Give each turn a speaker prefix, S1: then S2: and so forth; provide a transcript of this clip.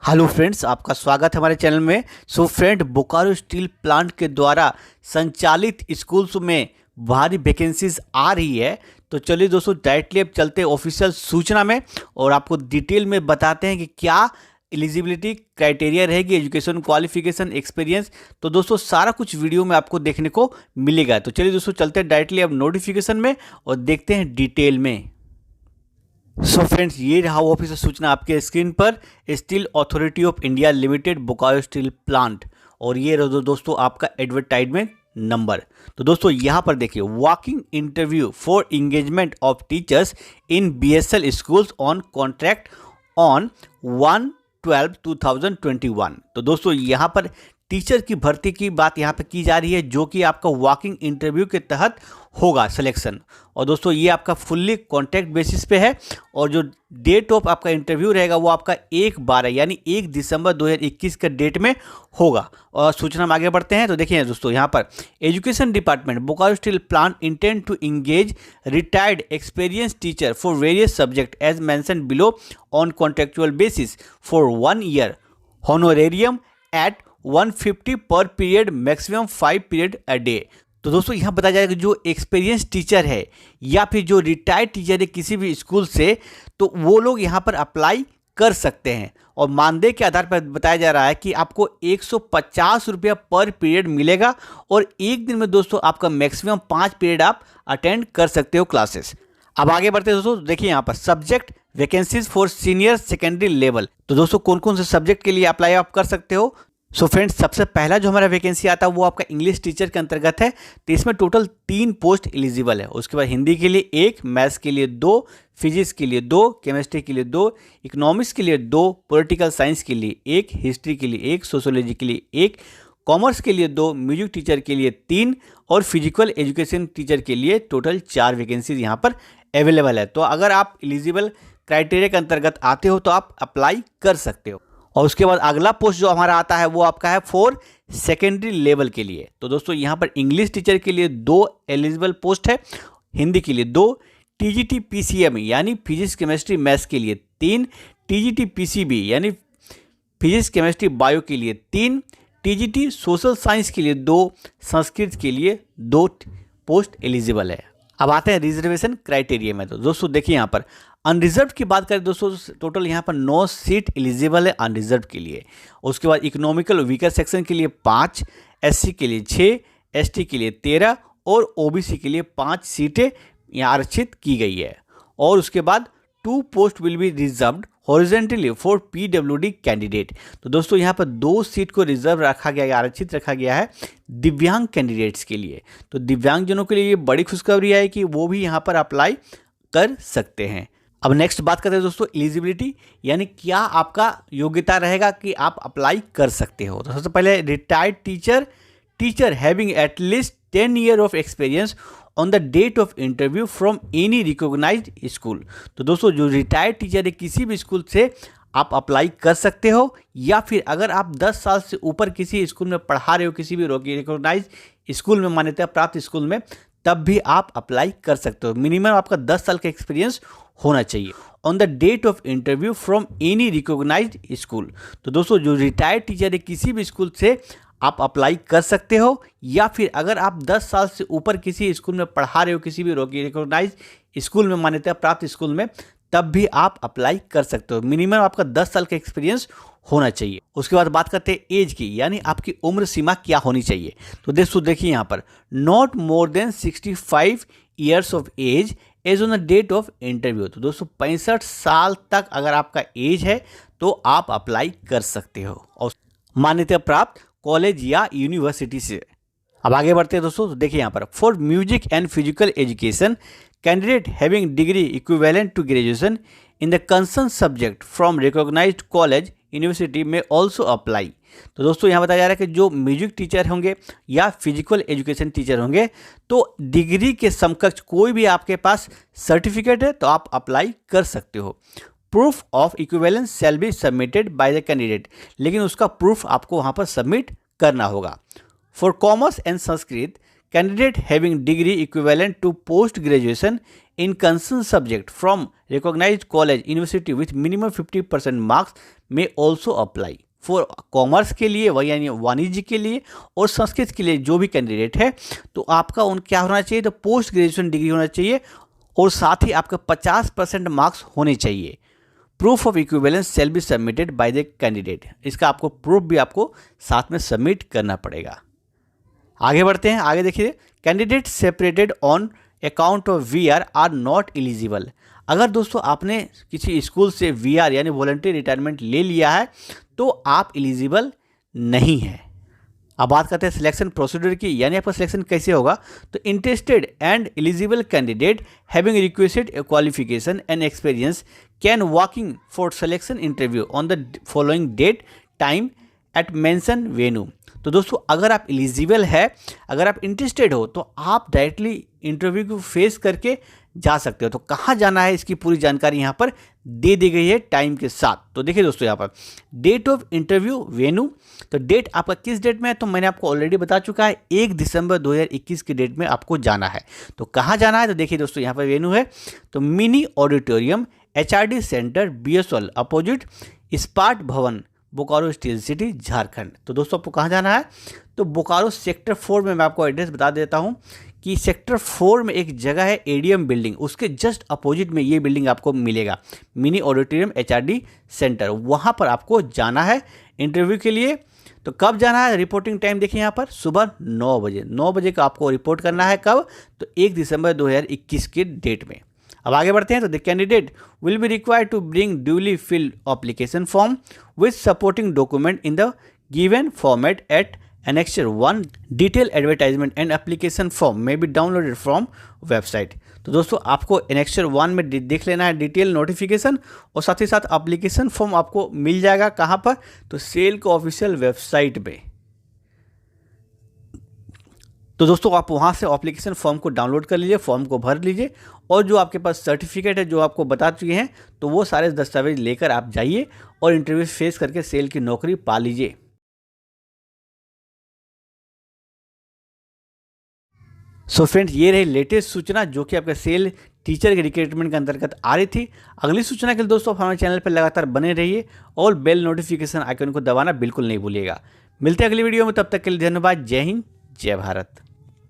S1: Hello friends, आपका स्वागत है हमारे चैनल में। So friend, Bokaro steel plant के द्वारा संचालित स्कूल्स में भारी वैकेंसीज आ रही है। तो चलिए दोस्तों, डायरेक्टली अब चलते हैं ऑफिशियल सूचना में और आपको डिटेल में बताते हैं कि क्या एलिजिबिलिटी क्राइटेरिया रहेगी, एजुकेशन क्वालिफिकेशन, एक्सपीरियंस। तो दोस्तों सारा कुछ वीडियो में आपको देखने को मिलेगा। तो चलिए दोस्तों, चलते हैं डायरेक्टली अब नोटिफिकेशन में और देखते हैं डिटेल में। सो फ्रेंड्स, ये रहा वो ऑफिशियल सूचना आपके स्क्रीन पर। Steel authority of India limited, Bokaro steel plant, और ये रहा दोस्तों आपका एडवर्टाइजमेंट नंबर। तो दोस्तों यहाँ पर देखिए, walking interview for engagement of teachers in BSL schools on contract on 1/12/2021। तो दोस्तों यहाँ पर टीचर की भर्ती की बात यहाँ पे की जा रही है, जो कि आपका वॉकिंग इंटरव्यू के तहत होगा सिलेक्शन। और दोस्तों ये आपका फुल्ली कॉन्ट्रैक्ट बेसिस पे है और जो डेट ऑफ आपका इंटरव्यू रहेगा वो आपका 1/12 यानी 1 दिसंबर 2021 के डेट में होगा। और सूचना में आगे बढ़ते हैं तो देखिए दोस्तों, यहाँ पर education department Bokaro steel plant intend to engage retired experience teacher for various subject as mention below on contractual basis for 1 year, honorarium at 150 per period, maximum 5 period a day. तो दोस्तों यहाँ बताया जाएगा जो एक्सपीरियंस टीचर है या फिर जो रिटायर्ड टीचर है किसी भी स्कूल से, तो वो लोग यहाँ पर अप्लाई कर सकते हैं। और मानदेय के आधार पर बताया जा रहा है कि आपको 150 रुपया पर पीरियड मिलेगा और एक दिन में दोस्तों आपका मैक्सिमम 5 पीरियड आप अटेंड कर सकते हो क्लासेस। अब आगे बढ़ते हैं दोस्तों, देखिए यहाँ पर subject vacancies for senior secondary level. तो दोस्तों कौन कौन से सब्जेक्ट के लिए अप्लाई आप कर सकते हो। सो फ्रेंड्स, सबसे पहला जो हमारा वैकेंसी आता है वो आपका इंग्लिश टीचर के अंतर्गत है। तो इसमें टोटल 3 पोस्ट एलिजिबल है। उसके बाद हिंदी के लिए 1, मैथ्स के लिए 2, फिजिक्स के लिए 2, केमिस्ट्री के लिए 2, इकोनॉमिक्स के लिए 2, पॉलिटिकल साइंस के लिए 1, हिस्ट्री के लिए 1, सोशियोलॉजी के लिए 1, कॉमर्स के लिए 2, म्यूजिक टीचर के लिए 3 और फिजिकल एजुकेशन टीचर के लिए टोटल 4 वैकेंसीज यहाँ पर अवेलेबल है। तो अगर आप एलिजिबल क्राइटेरिया के अंतर्गत आते हो तो आप अप्लाई कर सकते हो। और उसके बाद अगला पोस्ट जो हमारा आता है वो आपका है फॉर सेकेंडरी लेवल के लिए। तो दोस्तों यहाँ पर इंग्लिश टीचर के लिए 2 एलिजिबल पोस्ट है, हिंदी के लिए 2, टीजीटी पीसीएम यानी फिजिक्स केमिस्ट्री मैथ्स के लिए 3, टीजीटी पीसीबी यानी फिजिक्स केमिस्ट्री बायो के लिए 3, टीजीटी सोशल साइंस के लिए 2, संस्कृत के लिए 2 पोस्ट एलिजिबल है। अब आते हैं रिजर्वेशन क्राइटेरिया में। तो दोस्तों देखिए यहाँ पर अनरिजर्व की बात करें दोस्तों, टोटल यहाँ पर 9 सीट एलिजिबल है अनरिजर्व के लिए। उसके बाद इकोनॉमिकल वीकर सेक्शन के लिए 5, एससी के लिए 6, एसटी के लिए 13 और ओबीसी के लिए 5 सीटें यहाँ आरक्षित की गई है। और उसके बाद 2 post will be reserved horizontally for PWD candidate. तो दोस्तों यहाँ पर 2 सीट को रिजर्व रखा गया है, आरक्षित रखा गया है दिव्यांग कैंडिडेट्स के लिए। तो दिव्यांगजनों के लिए ये बड़ी खुशखबरी है कि वो भी यहाँ पर अप्लाई कर सकते हैं। अब नेक्स्ट बात करते हैं दोस्तों एलिजिबिलिटी, यानी क्या आपका योग्यता रहेगा कि आप अप्लाई कर सकते हो। तो सबसे पहले retired teacher having at least 10 year of experience on the date of interview from any recognised school. तो दोस्तों जो रिटायर्ड टीचर है किसी भी स्कूल से आप अप्लाई कर सकते हो, या फिर अगर आप 10 साल से ऊपर किसी स्कूल में पढ़ा रहे हो, किसी भी रिकॉग्नाइज स्कूल में, मान्यता प्राप्त स्कूल में, तब भी आप अप्लाई कर सकते हो। मिनिमम आपका 10 साल का एक्सपीरियंस होना चाहिए on the date of interview from any recognised school. तो दोस्तों जो रिटायर्ड टीचर है किसी भी स्कूल से आप अप्लाई कर सकते हो, या फिर अगर आप 10 साल से ऊपर किसी स्कूल में पढ़ा रहे हो, किसी भी रिकॉग्नाइज स्कूल में, मान्यता प्राप्त स्कूल में, तब भी आप अप्लाई कर सकते हो। मिनिमम आपका 10 साल का एक्सपीरियंस होना चाहिए। उसके बाद बात करते हैं एज की, यानी आपकी उम्र सीमा क्या होनी चाहिए। तो दोस्तों देखिए यहाँ पर not more than 65 years of age age on the date of interview. तो दोस्तों 65 साल तक अगर आपका एज है तो आप अप्लाई कर सकते हो और मान्यता प्राप्त कॉलेज या यूनिवर्सिटी से। अब आगे बढ़ते हैं दोस्तों, तो देखिए यहाँ पर for music and physical education candidate having degree equivalent to graduation in the concern subject from recognised college university may also apply. तो दोस्तों यहाँ बताया जा रहा है कि जो म्यूजिक टीचर होंगे या फिजिकल एजुकेशन टीचर होंगे, तो डिग्री के समकक्ष कोई भी आपके पास सर्टिफिकेट है तो आप अप्लाई कर सकते हो। Proof of equivalence shall be submitted by the candidate, लेकिन उसका प्रूफ आपको वहाँ पर सबमिट करना होगा। For commerce and Sanskrit candidate having degree equivalent to post graduation in concern subject from recognised college university with minimum 50% marks may also apply. For commerce के लिए वह यानी वाणिज्य के लिए और संस्कृत के लिए जो भी कैंडिडेट है तो आपका उन क्या होना चाहिए, तो पोस्ट ग्रेजुएशन डिग्री होना चाहिए और साथ ही आपका 50% मार्क्स होने चाहिए। Proof of equivalence shall be submitted by the candidate. इसका आपको प्रूफ भी आपको साथ में सबमिट करना पड़ेगा। आगे बढ़ते हैं, आगे देखिए, candidate separated on account of VR are not eligible. अगर दोस्तों आपने किसी स्कूल से वीआर यानी वॉलंटरी रिटायरमेंट ले लिया है तो आप एलिजिबल नहीं है। अब बात करते हैं सिलेक्शन प्रोसीड्यूर की, यानी आपका सिलेक्शन कैसे होगा। तो interested and eligible candidate having requested qualification and experience can walking for selection interview on the following date time at mention venue. तो दोस्तों अगर आप एलिजिबल है, अगर आप इंटरेस्टेड हो तो आप डायरेक्टली इंटरव्यू को फेस करके जा सकते हो। तो कहाँ जाना है इसकी पूरी जानकारी यहाँ पर दे दी गई है टाइम के साथ। तो देखिए दोस्तों यहाँ पर डेट ऑफ इंटरव्यू वेन्यू, तो डेट आपका किस डेट में है, तो मैंने आपको ऑलरेडी बता चुका है 1 दिसंबर 2021 की डेट में आपको जाना है। तो कहाँ जाना है, तो देखिए दोस्तों यहाँ पर वेन्यू है तो mini auditorium HRD centre BSL opposite इस्पात भवन बोकारो स्टील सिटी झारखंड। तो दोस्तों आपको कहाँ जाना है, तो बोकारो सेक्टर 4 में मैं आपको एड्रेस बता देता हूँ कि सेक्टर 4 में एक जगह है एडीएम बिल्डिंग, उसके जस्ट अपोजिट में ये बिल्डिंग आपको मिलेगा, मिनी ऑडिटोरियम HRD सेंटर। वहाँ पर आपको जाना है इंटरव्यू के लिए। तो कब जाना है, रिपोर्टिंग टाइम देखिए यहाँ पर सुबह 9 बजे, 9 बजे का आपको रिपोर्ट करना है। कब, तो 1 दिसंबर 2021 के डेट में। अब आगे बढ़ते हैं, तो the candidate will be required to bring duly filled application form with supporting document in the given format at Annexure 1 detail advertisement and application form may be downloaded from website. तो दोस्तों आपको Annexure 1 में देख लेना है detail notification और साथ ही साथ एप्लीकेशन फॉर्म आपको मिल जाएगा कहाँ पर, तो सेल को ऑफिशियल वेबसाइट पे। तो दोस्तों आप वहाँ से एप्लीकेशन फॉर्म को डाउनलोड कर लीजिए, फॉर्म को भर लीजिए और जो आपके पास सर्टिफिकेट है जो आपको बता चुके हैं तो वो सारे दस्तावेज लेकर आप जाइए और इंटरव्यू फेस करके सेल की नौकरी पा लीजिए। सो फ्रेंड्स ये रही लेटेस्ट सूचना जो कि आपका सेल टीचर के रिक्रूटमेंट के अंतर्गत आ रही थी। अगली सूचना के लिए दोस्तों आप हमारे चैनल पर लगातार बने रहिए और बेल नोटिफिकेशन आइकन को दबाना बिल्कुल नहीं भूलिएगा। मिलते हैं अगली वीडियो में, तब तक के लिए धन्यवाद। जय हिंद, जय भारत।